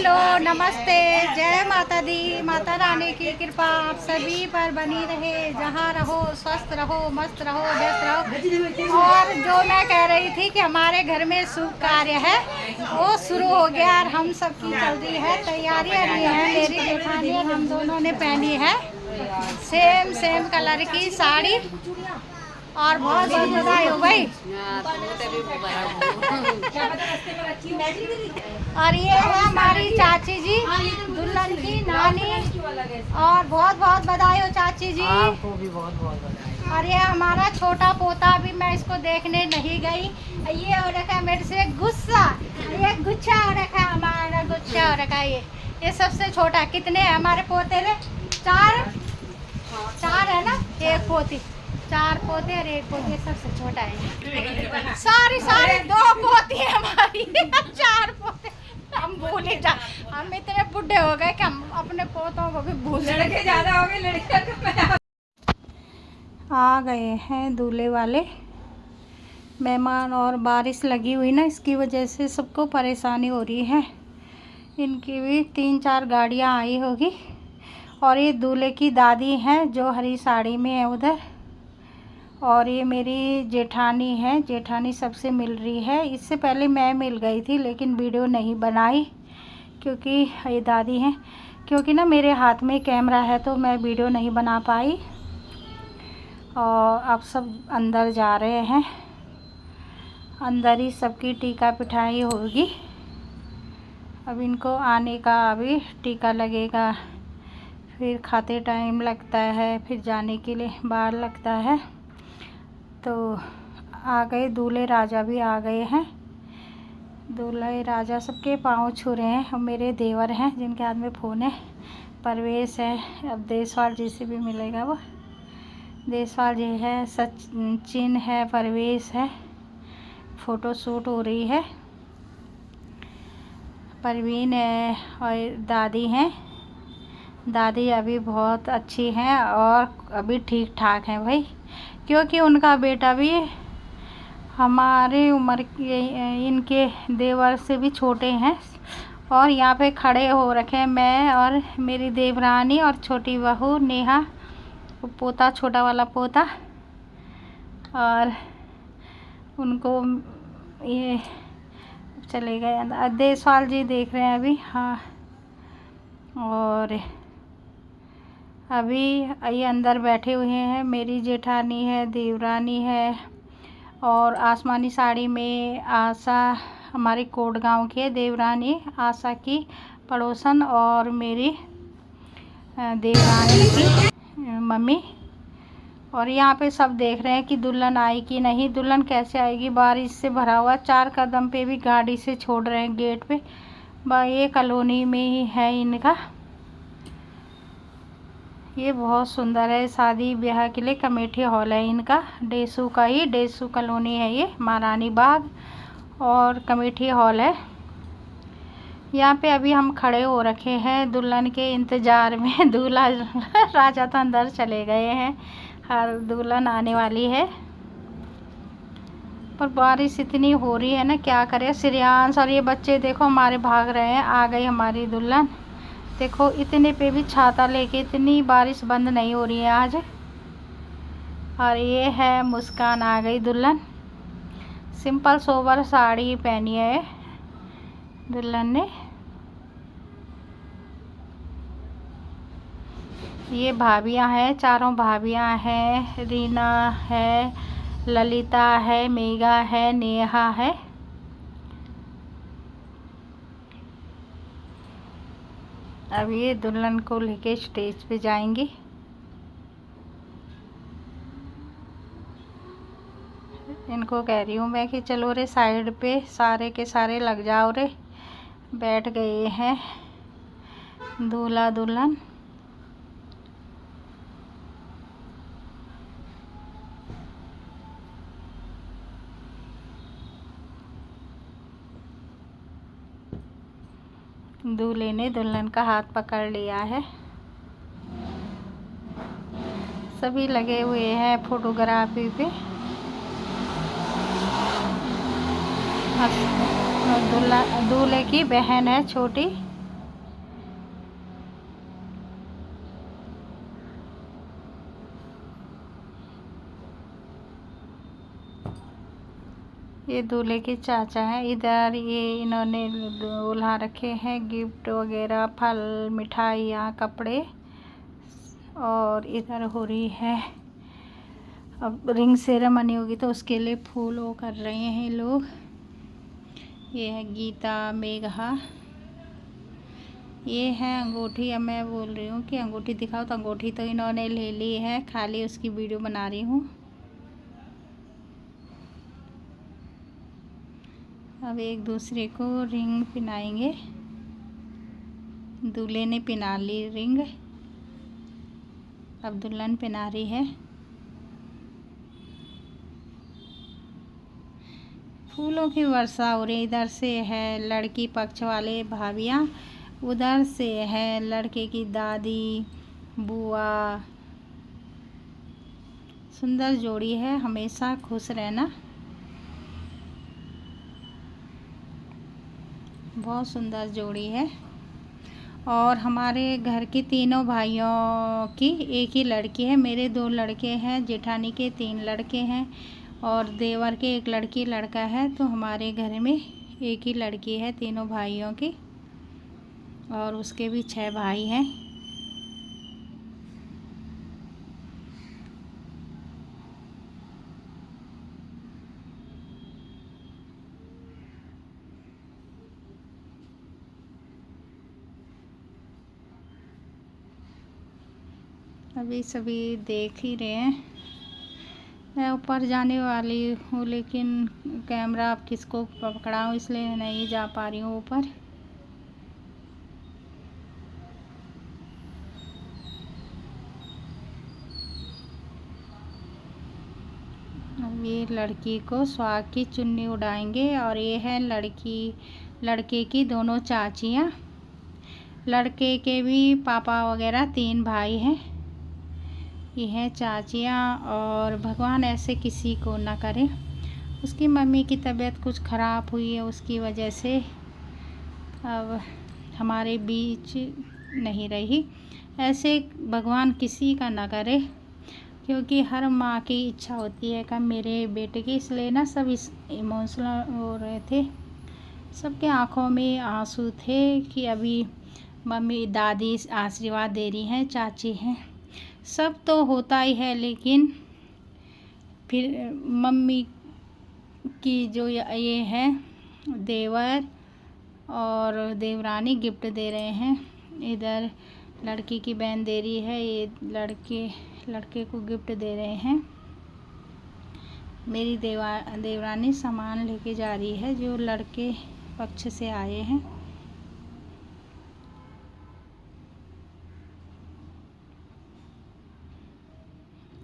Hello, नमस्ते, जय माता दी। माता रानी की कृपा आप सभी पर बनी रहे। जहाँ रहो स्वस्थ रहो, मस्त रहो, व्यस्त रहो। और जो मैं कह रही थी कि हमारे घर में शुभ कार्य है वो शुरू हो गया और हम सबकी चल रही है तैयारियाँ रही हैं। मेरी जेठानी और हम दोनों ने पहनी है सेम कलर की साड़ी और बहुत बहुत बधाई हो भाई। और ये है हमारी चाची जी, दुल्हन की नानी, और बहुत बहुत बधाई हो चाची जी। आपको भी बहुत बहुत बधाई। और ये हमारा छोटा पोता, अभी मैं इसको देखने नहीं गई। ये हो रखा है मेरे से गुस्सा, ये गुच्छा हो रखा है, हमारा गुच्छा हो रखा है। ये सबसे छोटा। कितने है हमारे पोते ने? चार है ना, एक पोती। 4 पोते और 1 पोती, सबसे छोटा है। सारी 2 पोती है हमारी। 4 पोते। हम भूल ही जा, हम इतने बुढ़े हो गए कि हम अपने पोतों को भी भूल। लड़के ज्यादा हो गए, लड़कियां आ गए हैं दूल्हे वाले मेहमान। और बारिश लगी हुई ना, इसकी वजह से सबको परेशानी हो रही है। इनकी भी 3-4 गाड़ियाँ आई होगी। और ये दूल्हे की दादी हैं जो हरी साड़ी में है उधर। और ये मेरी जेठानी है, जेठानी सबसे मिल रही है। इससे पहले मैं मिल गई थी लेकिन वीडियो नहीं बनाई क्योंकि ये दादी हैं। क्योंकि ना मेरे हाथ में कैमरा है तो मैं वीडियो नहीं बना पाई। और अब सब अंदर जा रहे हैं, अंदर ही सबकी टीका पिठाई होगी। अब इनको आने का अभी टीका लगेगा, फिर खाते टाइम लगता है, फिर जाने के लिए बाहर लगता है। तो आ गए, दूल्हे राजा भी आ गए हैं। दूल्हे राजा सबके पाँव छू रहे हैं। और मेरे देवर हैं जिनके हाथ में फ़ोन है, परवेश है, अब देसवाल जी से भी मिलेगा वो। देसवाल जी है, सचिन है, परवेश है। फ़ोटो शूट हो रही है। परवीन है और दादी हैं। दादी अभी बहुत अच्छी हैं और अभी ठीक ठाक हैं भाई, क्योंकि उनका बेटा भी हमारे उम्र के, इनके देवर से भी छोटे हैं। और यहाँ पे खड़े हो रखे हैं मैं और मेरी देवरानी और छोटी बहू नेहा, पोता, छोटा वाला पोता। और उनको ये चले गए अंदर। देसवाल जी देख रहे हैं अभी। हाँ, और अभी ये अंदर बैठे हुए हैं। मेरी जेठानी है, देवरानी है, और आसमानी साड़ी में आशा, हमारी कोट गांव की है देवरानी, आशा की पड़ोसन, और मेरी देवरानी की मम्मी। और यहाँ पे सब देख रहे हैं कि दुल्हन आई कि नहीं। दुल्हन कैसे आएगी, बारिश से भरा हुआ। 4 कदम पे भी गाड़ी से छोड़ रहे हैं गेट पे। ये कॉलोनी में ही है इनका। ये बहुत सुंदर है, शादी ब्याह के लिए कमेटी हॉल है इनका। डेसू का ही, डेसू कॉलोनी है ये, महारानी बाग, और कमेटी हॉल है। यहाँ पे अभी हम खड़े हो रखे हैं दुल्हन के इंतज़ार में। दूल्हा राजा तो अंदर चले गए हैं, हर दुल्हन आने वाली है। पर बारिश इतनी हो रही है ना, क्या करें। श्रेयांश और ये बच्चे देखो हमारे भाग रहे हैं। आ गई हमारी दुल्हन, देखो इतने पे भी छाता लेके, इतनी बारिश बंद नहीं हो रही है आज। और ये है मुस्कान, आ गई दुल्हन। सिंपल सोबर साड़ी पहनी है दुल्हन ने। ये भाभियां हैं, चारों भाभियां हैं। रीना है, ललिता है, मेघा है, नेहा है। अब ये दुल्हन को लेके स्टेज पे जाएंगी। इनको कह रही हूँ मैं कि चलो रे साइड पे, सारे के सारे लग जाओ रे। बैठ गए हैं दूल्हा दुल्हन। दूल्हे ने दुल्हन का हाथ पकड़ लिया है। सभी लगे हुए हैं फोटोग्राफी पे। दूल्हे की बहन है छोटी, ये दूल्हे के चाचा हैं। इधर ये इन्होंने दुल्हा रखे हैं गिफ्ट वगैरह, फल, मिठाइयाँ, कपड़े। और इधर हो रही है अब रिंग सेरेमनी होगी तो उसके लिए फूल वो कर रहे हैं लोग। ये है गीता, मेघा। ये है अंगूठी। अब मैं बोल रही हूँ कि अंगूठी दिखाओ, तो अंगूठी तो इन्होंने ले ली है, खाली उसकी वीडियो बना रही हूँ। अब एक दूसरे को रिंग पहनाएंगे। दूल्हे ने पहना ली रिंग, अब दुल्हन पहना रही है। फूलों की वर्षा हो रही। इधर से है लड़की पक्ष वाले भाभियाँ, उधर से है लड़के की दादी, बुआ। सुंदर जोड़ी है, हमेशा खुश रहना। बहुत सुंदर जोड़ी है। और हमारे घर के तीनों भाइयों की एक ही लड़की है। मेरे 2 लड़के हैं, जेठानी के 3 लड़के हैं और देवर के 1 लड़की लड़का है। तो हमारे घर में एक ही लड़की है तीनों भाइयों की, और उसके भी 6 भाई हैं। अभी सभी देख ही रहे हैं। मैं ऊपर जाने वाली हूँ, लेकिन कैमरा अब किसको पकड़ाऊँ, इसलिए नहीं जा पा रही हूँ ऊपर। अब ये लड़की को सुहाग की चुन्नी उड़ाएंगे। और ये है लड़के की दोनों चाचियाँ। लड़के के भी पापा वगैरह 3 भाई हैं। ये हैं चाचियाँ। और भगवान ऐसे किसी को ना करे। उसकी मम्मी की तबीयत कुछ ख़राब हुई है, उसकी वजह से अब हमारे बीच नहीं रही। ऐसे भगवान किसी का ना करे, क्योंकि हर माँ की इच्छा होती है कि मेरे बेटे की, इसलिए ना सब इमोशनल हो रहे थे। सबके आँखों में आंसू थे कि अभी मम्मी दादी आशीर्वाद दे रही हैं, चाची हैं। सब तो होता ही है, लेकिन फिर मम्मी की जो ये है देवर और देवरानी गिफ्ट दे रहे हैं। इधर लड़की की बहन दे रही है, ये लड़के को गिफ्ट दे रहे हैं। मेरी देवरानी सामान लेके जा रही है जो लड़के पक्ष से आए हैं।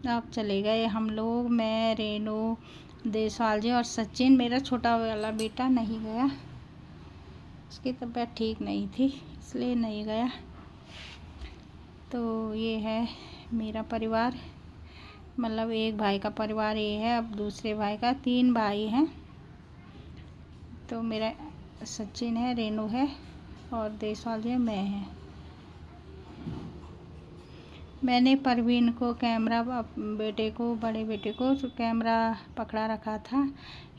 अब चले गए हम लोग, मैं, रेनू, देसवाल जी और सचिन। मेरा छोटा वाला बेटा नहीं गया, उसकी तबीयत ठीक नहीं थी, इसलिए नहीं गया। तो ये है मेरा परिवार, मतलब एक भाई का परिवार ये है। अब दूसरे भाई का 3 भाई हैं। तो मेरा सचिन है, रेनू है और देसवाल जी, मैं है। मैंने परवीन को कैमरा, बड़े बेटे को कैमरा पकड़ा रखा था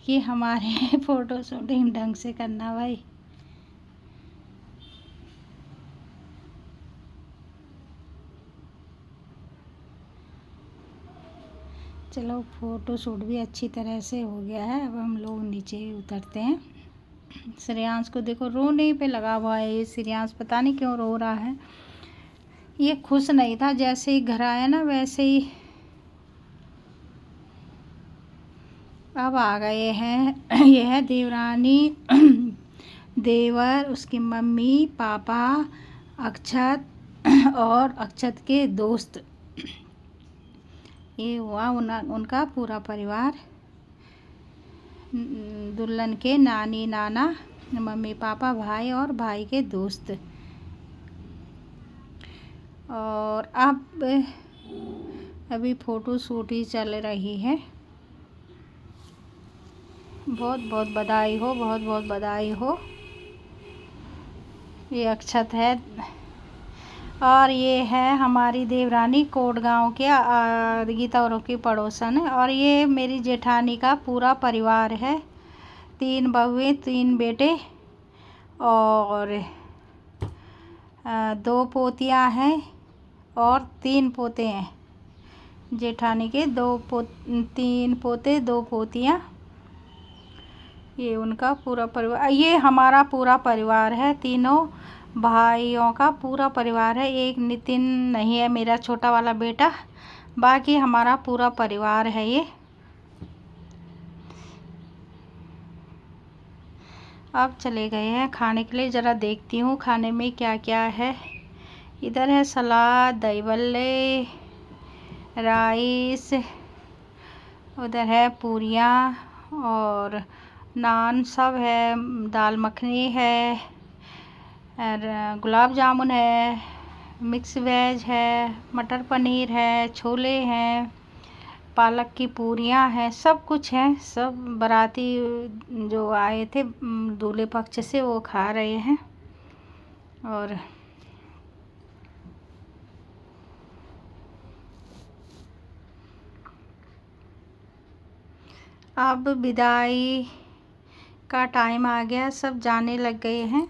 कि हमारे फ़ोटो शूटिंग ढंग से करना भाई। चलो, फ़ोटो शूट भी अच्छी तरह से हो गया है। अब हम लोग नीचे उतरते हैं। श्रेयांश को देखो, रोने पे लगा हुआ है ये श्रेयांश, पता नहीं क्यों रो रहा है। ये खुश नहीं था, जैसे ही घर आया ना वैसे ही अब आ गए हैं। ये है देवरानी, देवर, उसकी मम्मी, पापा, अक्षत और अक्षत के दोस्त। ये हुआ उनका पूरा परिवार। दुल्हन के नानी नाना, मम्मी पापा, भाई और भाई के दोस्त। और अब अभी फ़ोटो शूट ही चल रही है। बहुत बहुत बधाई हो, बहुत बहुत बधाई हो। ये अक्षत है और ये है हमारी देवरानी, कोट गांव के गीता और की पड़ोसन है। और ये मेरी जेठानी का पूरा परिवार है। 3 बहुएं 3 बेटे और 2 पोतियाँ हैं और 3 पोते हैं। जेठानी के 3 पोते 2 पोतियाँ। ये उनका पूरा परिवार, ये हमारा पूरा परिवार है, तीनों भाइयों का पूरा परिवार है। एक नितिन नहीं है, मेरा छोटा वाला बेटा, बाकी हमारा पूरा परिवार है ये। अब चले गए हैं खाने के लिए। ज़रा देखती हूँ खाने में क्या क्या है। इधर है सलाद, दही बल्ले, राइस, उधर है पूरियाँ और नान सब है, दाल मखनी है और गुलाब जामुन है, मिक्स वेज है, मटर पनीर है, छोले हैं, पालक की पूरियाँ हैं, सब कुछ है। सब बाराती जो आए थे दूल्हे पक्ष से वो खा रहे हैं। और अब विदाई का टाइम आ गया, सब जाने लग गए हैं।